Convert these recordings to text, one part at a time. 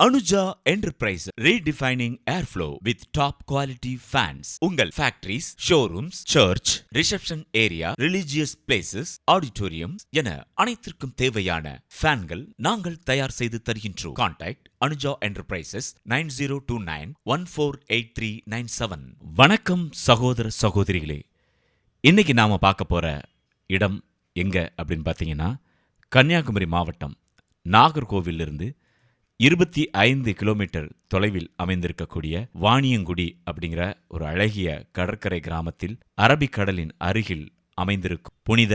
Anuja enterprise redefining airflow with top quality fans. உங்கள் factories, showrooms, church, reception area, religious places, auditorium என அனைத்திற்கும் தேவையான ஃபேன்கள் நாங்கள் தயார் செய்து தருகின்றோம். Contact Anuja enterprises 9029148397. வணக்கம் சகோதர சகோதரிகளே. இன்னைக்கு நாம பார்க்க போற இடம் எங்க அப்படின்னு பார்த்தீங்கன்னா, கன்னியாகுமரி மாவட்டம் நாகர்கோவிலிருந்து 25 கிலோமீட்டர் தொலைவில் அமைந்திருக்கக்கூடிய வாணியங்குடி அப்படிங்கிற ஒரு அழகிய கடற்கரை கிராமத்தில் அரபிக்கடலின் அருகில் அமைந்திருக்கும் புனித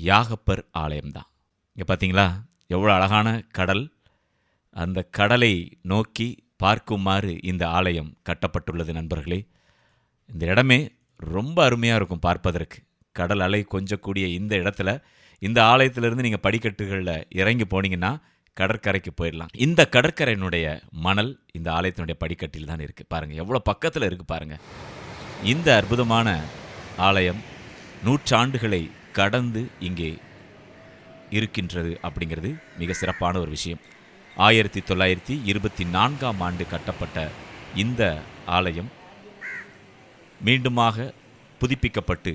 யாகப்பர் ஆலயம்தான். இங்கே பார்த்தீங்களா எவ்வளோ அழகான கடல். அந்த கடலை நோக்கி பார்க்குமாறு இந்த ஆலயம் கட்டப்பட்டுள்ளது. நண்பர்களே, இந்த இடமே ரொம்ப அருமையாக இருக்கும் பார்ப்பதற்கு. கடல் அலை கொஞ்சக்கூடிய இந்த இடத்துல, இந்த ஆலயத்திலிருந்து நீங்கள் படிக்கட்டுகளில் இறங்கி போனீங்கன்னா கடற்கரைக்கு போயிடலாம். இந்த கடற்கரையினுடைய மணல் இந்த ஆலயத்தினுடைய படிக்கட்டில் தான் இருக்குது. பாருங்கள் எவ்வளோ பக்கத்தில் இருக்குது பாருங்கள். இந்த அற்புதமான ஆலயம் நூற்றாண்டுகளை கடந்து இங்கே இருக்கின்றது அப்படிங்கிறது மிக சிறப்பான ஒரு விஷயம். 1924ஆம் ஆண்டு கட்டப்பட்ட இந்த ஆலயம் மீண்டுமாக புதுப்பிக்கப்பட்டு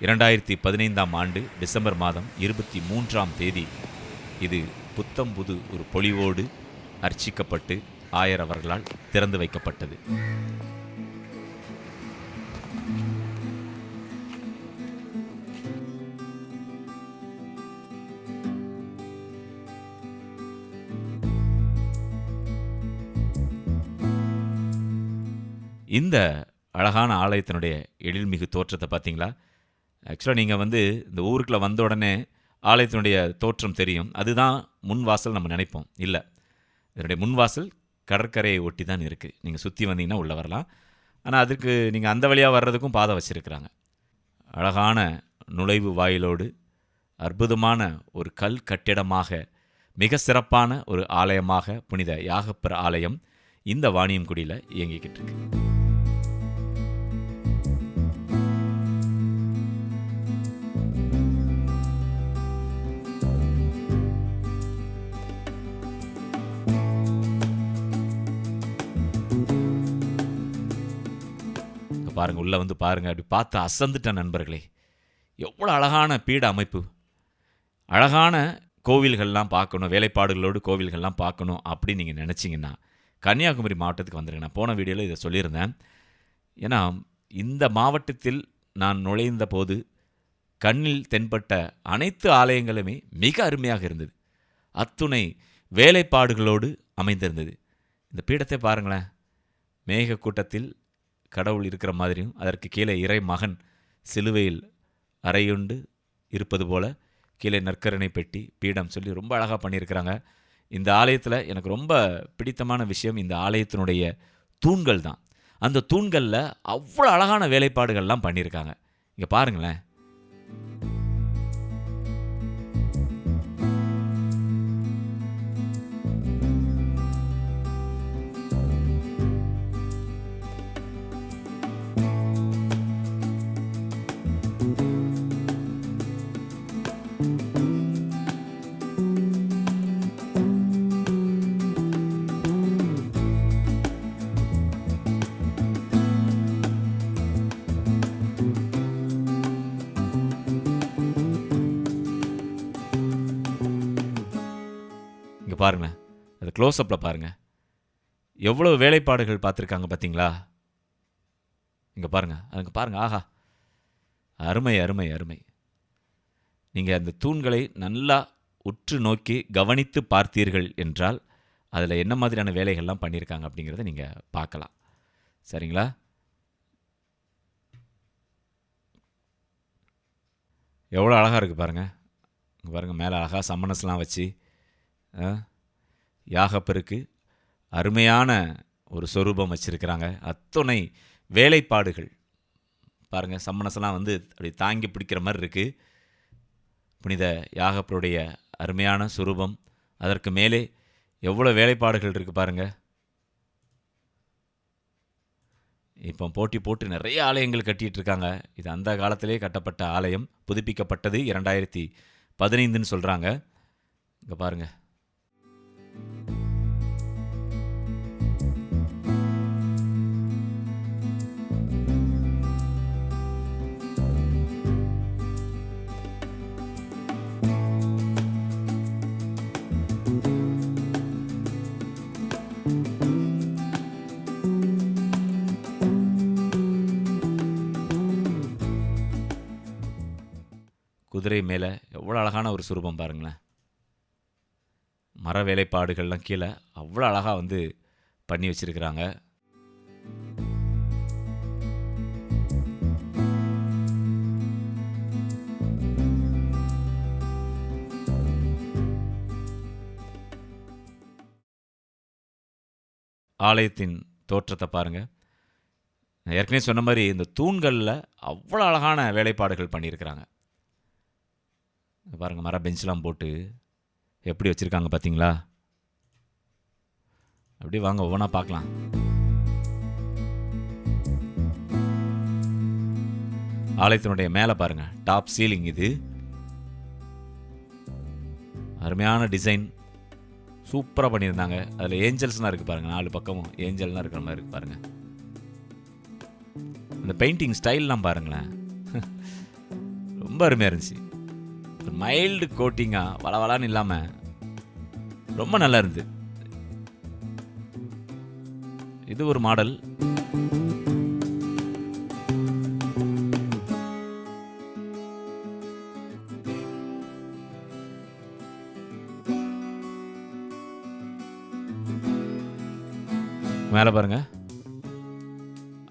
2015ஆம் ஆண்டு டிசம்பர் மாதம் 23ஆம் தேதி இது புத்தம்புது ஒரு பொலிவோடு அர்ச்சிக்கப்பட்டு ஆயர் அவர்களால் திறந்து வைக்கப்பட்டது. இந்த அழகான ஆலயத்தினுடைய எழில்மிகு தோற்றத்தை பார்த்தீங்களா? ஆக்சுவலாக நீங்கள் இந்த ஊருக்குள்ளே வந்த உடனே ஆலயத்தினுடைய தோற்றம் தெரியும். அதுதான் முன்வாசல் நம்ம நினைப்போம். இல்லை, இதனுடைய முன்வாசல் கடற்கரையை ஒட்டி தான் இருக்குது. நீங்கள் சுற்றி வந்தீங்கன்னா உள்ளே வரலாம். ஆனால் அதுக்கு நீங்கள் அந்த வழியாக வர்றதுக்கும் பாதை வச்சுருக்கிறாங்க. அழகான நுழைவு வாயிலோடு அற்புதமான ஒரு கல் கட்டிடமாக, மிக சிறப்பான ஒரு ஆலயமாக புனித யாகப்பர் ஆலயம் இந்த வாணியங்குடியில் இயங்கிக்கிட்டு இருக்கு. பாருங்க, உள்ளே பாருங்க. அப்படி பார்த்து அசந்துட்டேன் நண்பர்களே. எவ்வளோ அழகான பீட அமைப்பு. அழகான கோவில்கள்லாம் பார்க்கணும், வேலைப்பாடுகளோடு கோவில்கள்லாம் பார்க்கணும் அப்படின்னு நீங்கள் நினச்சிங்கன்னா கன்னியாகுமரி மாவட்டத்துக்கு வந்துடுங்க. நான் போன வீடியோவில் இதை சொல்லியிருந்தேன். ஏன்னா இந்த மாவட்டத்தில் நான் நுழைந்த போது கண்ணில் தென்பட்ட அனைத்து ஆலயங்களுமே மிக அருமையாக இருந்தது. அத்துணை வேலைப்பாடுகளோடு அமைந்திருந்தது. இந்த பீடத்தை பாருங்களேன். மேக கூட்டத்தில் கடவுள் இருக்கிற மாதிரியும், அதற்கு கீழே இறை மகன் சிலுவையில் அறையுண்டு இருப்பது போல் கீழே நற்கரணை பெட்டி பீடம் சொல்லி ரொம்ப அழகாக பண்ணியிருக்கிறாங்க. இந்த ஆலயத்தில் எனக்கு ரொம்ப பிடித்தமான விஷயம் இந்த ஆலயத்தினுடைய தூண்கள் தான். அந்த தூண்களில் அவ்வளோ அழகான வேலைப்பாடுகள்லாம் பண்ணியிருக்காங்க. இங்கே பாருங்களேன். இங்கே பாருங்களேன், அது க்ளோஸ்அப்பில் பாருங்கள். எவ்வளோ வேலைப்பாடுகள் பார்த்துருக்காங்க பார்த்தீங்களா? இங்கே பாருங்கள், அதுங்க பாருங்கள். ஆஹா, அருமை அருமை அருமை. நீங்கள் அந்த தூண்களை நல்லா உற்று நோக்கி கவனித்து பார்த்தீர்கள் என்றால் அதில் என்ன மாதிரியான வேலைகள்லாம் பண்ணியிருக்காங்க அப்படிங்கிறத நீங்கள் பார்க்கலாம். சரிங்களா? எவ்வளோ அழகாக இருக்குது பாருங்கள். இங்கே பாருங்கள், மேலே அழகாக சம்மணஸ்லாம் வச்சு யாகப்பருக்கு அருமையான ஒரு சொரூபம் வச்சுருக்கிறாங்க. அத்துணை வேலைப்பாடுகள் பாருங்கள். சம்மணஸ்லாம் அப்படி தாங்கி பிடிக்கிற மாதிரி இருக்குது. புனித யாகப்பருடைய அருமையான சொரூபம். அதற்கு மேலே எவ்வளோ வேலைப்பாடுகள் இருக்குது பாருங்கள். இப்போ போட்டி போட்டு நிறைய ஆலயங்கள் கட்டிகிட்டு இருக்காங்க. இது அந்த காலத்திலே கட்டப்பட்ட ஆலயம். புதுப்பிக்கப்பட்டது 2015ன்னு சொல்கிறாங்க. இங்கே பாருங்கள். குதிரை மேலே எவ்வளோ அழகான ஒரு சுரூபம் பாருங்களேன். மர வேலைப்பாடுகள்லாம் கீழே அவ்வளோ அழகாக வந்து பண்ணி வச்சிருக்கிறாங்க. ஆலயத்தின் தோற்றத்தை பாருங்கள். நான் ஏற்கனவே சொன்ன மாதிரி இந்த தூண்களில் அவ்வளோ அழகான வேலைப்பாடுகள் பண்ணியிருக்கிறாங்க. பாருங்கள், மர பெஞ்செலாம் போட்டு எப்படி வச்சுருக்காங்க பார்த்தீங்களா? அப்படி வாங்க ஒவ்வொன்றா பார்க்கலாம். ஆலயத்தினுடைய மேலே பாருங்கள், டாப் சீலிங் இது. அருமையான டிசைன், சூப்பராக பண்ணியிருந்தாங்க. அதில் ஏஞ்சல்ஸ்லாம் இருக்குது பாருங்கள், 4 பக்கமும் ஏஞ்சல்லாம் இருக்கிற மாதிரி இருக்குது பாருங்கள். இந்த பெயிண்டிங் ஸ்டைல்லாம் பாருங்களேன், ரொம்ப அருமையாக இருந்துச்சு. ஒரு மைல்டு கோட்டிங்காக வளவலான்னு இல்லாமல் ரொம்ப நல்லா இருந்தது. இது ஒரு மாடல். மேலே பாருங்க,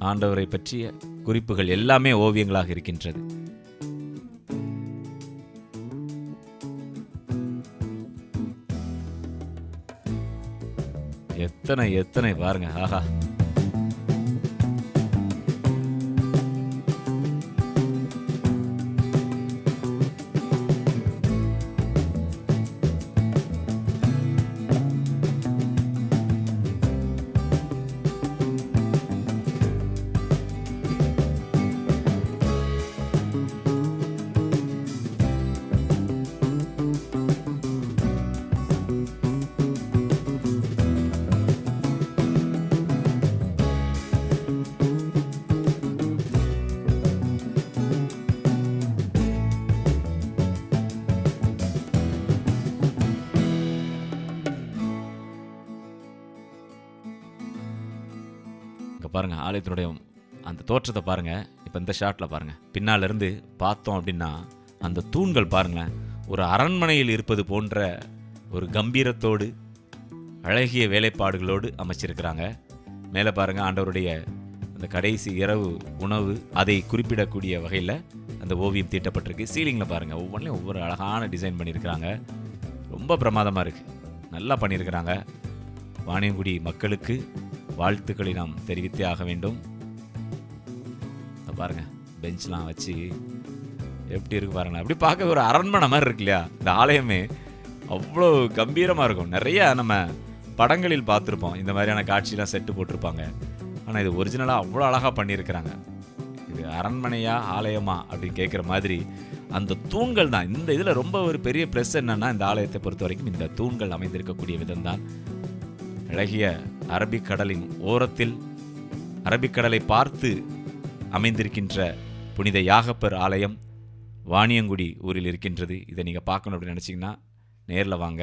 ஆண்டவரை பற்றிய குறிப்புகள் எல்லாமே ஓவியங்களாக இருக்கின்றது. எத்தனை எத்தனை பாருங்க, ஆஹா. பாருங்க, ஆலயத்தினுடைய அந்த தோற்றத்தை பாருங்க. இப்போ இந்த ஷாட்டில் பாருங்க, பின்னால இருந்து பார்த்தோம் அப்படின்னா அந்த தூண்கள் பாருங்களேன், ஒரு அரண்மனையில் இருப்பது போன்ற ஒரு கம்பீரத்தோடு அழகிய வேலைப்பாடுகளோடு அமைச்சிருக்கிறாங்க. மேலே பாருங்க, ஆண்டவருடைய அந்த கடைசி இரவு உணவு அதை குறிப்பிடக்கூடிய வகையில் அந்த ஓவியம் தீட்டப்பட்டிருக்கு. சீலிங்கில் பாருங்கள், ஒவ்வொன்றிலையும் ஒவ்வொரு அழகான டிசைன் பண்ணியிருக்கிறாங்க. ரொம்ப பிரமாதமாக இருக்குது, நல்லா பண்ணியிருக்கிறாங்க. வாணியங்குடி மக்களுக்கு வாழ்த்துக்களை நாம் தெரிவித்தே ஆக வேண்டும். பாருங்கள், பெஞ்ச்லாம் வச்சு எப்படி இருக்கு பாருங்களேன். அப்படி பார்க்க ஒரு அரண்மனை மாதிரி இருக்கு இல்லையா? இந்த ஆலயமே அவ்வளோ கம்பீரமாக இருக்கும். நிறைய நம்ம படங்களில் பார்த்துருப்போம், இந்த மாதிரியான காட்சியெலாம் செட்டு போட்டிருப்பாங்க. ஆனால் இது ஒரிஜினலாக அவ்வளோ அழகாக பண்ணியிருக்கிறாங்க. இது அரண்மனையா ஆலயமா அப்படின்னு கேட்குற மாதிரி அந்த தூண்கள் தான் இந்த இதில் ரொம்ப ஒரு பெரிய ப்ளஸ். என்னென்னா, இந்த ஆலயத்தை பொறுத்த வரைக்கும் இந்த தூண்கள் அமைந்திருக்கக்கூடிய விதம்தான். அழகிய அரபிக்கடலின் ஓரத்தில் அரபிக்கடலை பார்த்து அமைந்திருக்கின்ற புனித யாகப்பர் ஆலயம் வாணியங்குடி ஊரில் இருக்கின்றது. இதை நீங்கள் பார்க்கணும் அப்படின்னு நினச்சிங்கன்னா நேரில் வாங்க.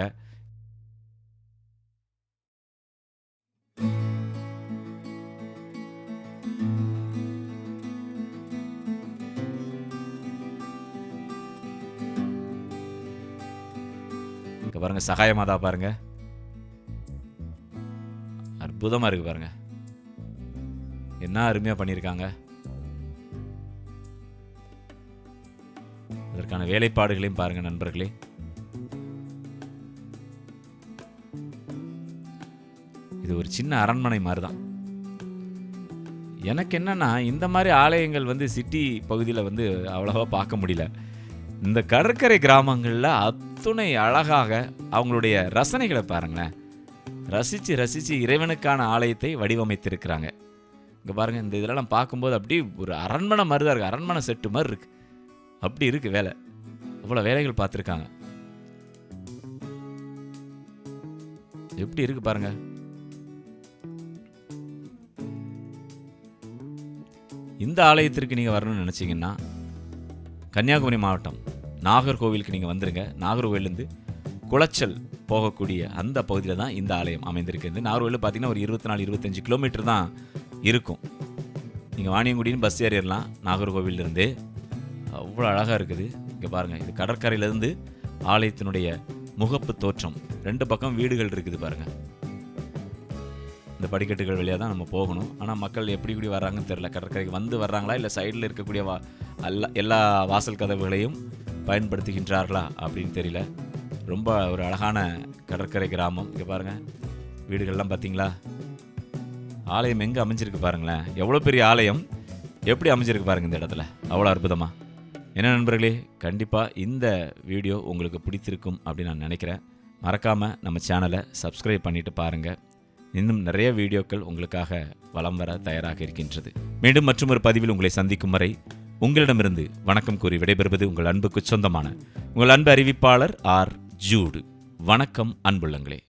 இங்கே பாருங்கள், சகாய மாதா பாருங்கள், அற்புதமாக இருக்குது பாருங்க. என்ன அருமையாக பண்ணியிருக்காங்க. அதற்கான வேலைப்பாடுகளையும் பாருங்க நண்பர்களே. இது ஒரு சின்ன அரண்மனை மாதிரி தான். எனக்கு என்னன்னா, இந்த மாதிரி ஆலயங்கள் வந்து சிட்டி பகுதியில் வந்து அவ்வளவா பார்க்க முடியல. இந்த கடற்கரை கிராமங்களில் அத்துணை அழகாக அவங்களுடைய ரசனைகளை பாருங்களேன். ரசித்து ரசித்து இறைவனுக்கான ஆலயத்தை வடிவமைத்திருக்கிறாங்க. இங்கே பாருங்கள், இந்த இதெல்லாம் பார்க்கும்போது அப்படி ஒரு அரண்மனை மாதிரி தான் இருக்குது. அரண்மனை செட்டு மாதிரி இருக்குது. அப்படி இருக்குது வேலை. அவ்வளோ வேலைகள் பார்த்துருக்காங்க. எப்படி இருக்குது பாருங்கள். இந்த ஆலயத்திற்கு நீங்கள் வரணும்னு நினச்சிங்கன்னா கன்னியாகுமரி மாவட்டம் நாகர்கோவிலுக்கு நீங்கள் வந்துடுங்க. நாகர்கோவிலேருந்து குளச்சல் போகக்கூடிய அந்த பகுதியில் தான் இந்த ஆலயம் அமைந்திருக்கிறது. நாகர்கோவில் பார்த்தீங்கன்னா ஒரு 24-25 கிலோமீட்டர் தான் இருக்கும். நீங்கள் வாணியங்குடின்னு பஸ் ஏறிடலாம் நாகர்கோவிலிருந்து. அவ்வளோ அழகாக இருக்குது. இங்கே பாருங்கள், இது கடற்கரையிலேருந்து ஆலயத்தினுடைய முகப்பு தோற்றம். 2 பக்கம் வீடுகள் இருக்குது பாருங்கள். இந்த படிக்கட்டுகள் வழியாக தான் நம்ம போகணும். ஆனால் மக்கள் எப்படி வர்றாங்கன்னு தெரியல. கடற்கரைக்கு வர்றாங்களா இல்லை சைடில் இருக்கக்கூடிய எல்லா வாசல் கதவுகளையும் பயன்படுத்துகின்றார்களா அப்படின்னு தெரியல. ரொம்ப ஒரு அழகான கடற்கரை கிராமம். இங்கே பாருங்கள், வீடுகள்லாம் பார்த்தீங்களா? ஆலயம் எங்கே அமைஞ்சிருக்கு பாருங்களேன். எவ்வளோ பெரிய ஆலயம், எப்படி அமைஞ்சிருக்கு பாருங்கள் இந்த இடத்துல. அவ்வளோ அற்புதமாக. என்ன நண்பர்களே, கண்டிப்பாக இந்த வீடியோ உங்களுக்கு பிடித்திருக்கும் அப்படின்னு நான் நினைக்கிறேன். மறக்காமல் நம்ம சேனலை சப்ஸ்கிரைப் பண்ணிவிட்டு பாருங்கள். இன்னும் நிறைய வீடியோக்கள் உங்களுக்காக வலம் வர தயாராக இருக்கின்றது. மீண்டும் மற்றும் ஒரு பதிவில் உங்களை சந்திக்கும் வரை உங்களிடமிருந்து வணக்கம் கூறி விடைபெறுவது உங்கள் அன்புக்கு சொந்தமான உங்கள் அன்பு அறிவிப்பாளர் ஆர். ஜூடு. வணக்கம் அன்புள்ளங்களே.